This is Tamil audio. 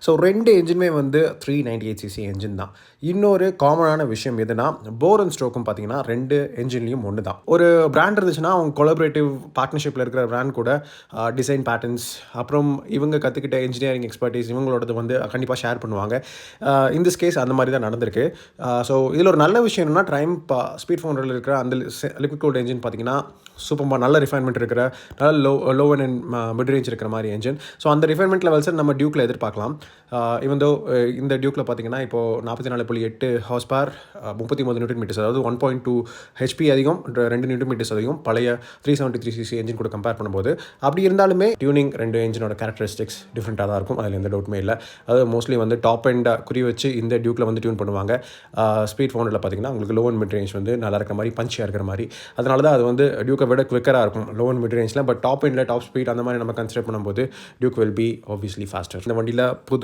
ஸோ 2 என்ஜினுமே வந்து 398cc என்ஜின் தான். இன்னொரு காமனான விஷயம் எதுனா, போர் அண்ட் ஸ்ட்ரோக்கும் பார்த்தீங்கன்னா 2 என்ஜின்லேயும் ஒன்று தான். ஒரு பிராண்ட் இருந்துச்சுன்னா அவங்க கொலாபரேட்டிவ் பார்ட்னர்ஷிப்பில் இருக்கிற பிராண்ட் கூட டிசைன் பேட்டர்ன்ஸ், அப்புறம் இவங்க கற்றுக்கிட்ட இன்ஜினியரிங் எக்ஸ்பர்டீஸ் இவங்களோடது வந்து கண்டிப்பாக ஷேர் பண்ணுவாங்க. இன் திஸ் கேஸ் அந்த மாதிரி தான் நடந்திருக்கு. ஸோ இதில் ஒரு நல்ல விஷயம் என்னென்னா, ட்ரைம்ப் ஸ்பீட் 400 இருக்கிற அந்த லிக்விட் கூல்ட் என்ஜின் பார்த்தீங்கன்னா சூப்பராக நல்ல ரிஃபைன்மெண்ட் இருக்கிற, நல்ல லோ அண்ட் மிட் ரேஞ்ச் இருக்கிற மாதிரி என்ஜின். ஸோ அந்த ரிஃபைன்மெண்ட் லெவல்ஸை நம்ம டியூக்கில் எதிர்பார்க்கலாம். இவன் தோ இந்த டியூக்கில் பார்த்தீங்கன்னா இப்போது 44.8 ஹார்ஸ் பவர், 33 நியூட்டன் மீட்டர்ஸ், அதாவது 1.2 ஹெச்பி அதிகம், 2 நியூட்டன் மீட்டர்ஸ் அதிகம் பழைய 373cc என்ஜின் கூட கம்பேர் பண்ணும்போது. அப்படி இருந்தாலுமே டியூனிங் 2 என்ஜினோட கேரக்டரிஸ்டிக்ஸ் டிஃப்ரெண்ட்டாக தான் இருக்கும், அதில் எந்த டவுட்டுமே இல்லை. அது மோஸ்ட்லி வந்து டாப் அண்ட் குறி வச்சு இந்த டியூக்கில் வந்து டியூன் பண்ணுவாங்க. ஸ்பீட் 400 பார்த்தீங்கன்னா உங்களுக்கு லோ அண்ட் மிட் ரேஞ்ச் வந்து நல்லா இருக்கிற மாதிரி, பஞ்சியாக இருக்கிற மாதிரி. அதனால தான் அது வந்து டியூக்கை விட குவிக்கராக இருக்கும் லோ அண்ட் மிட் ரேஞ்சில். பட் டாப் எண்டில் டாப் ஸ்பீட் அந்த மாதிரி நம்ம கன்சிடர் பண்ணும்போது Duke will be obviously faster. இந்த வண்டியில் புது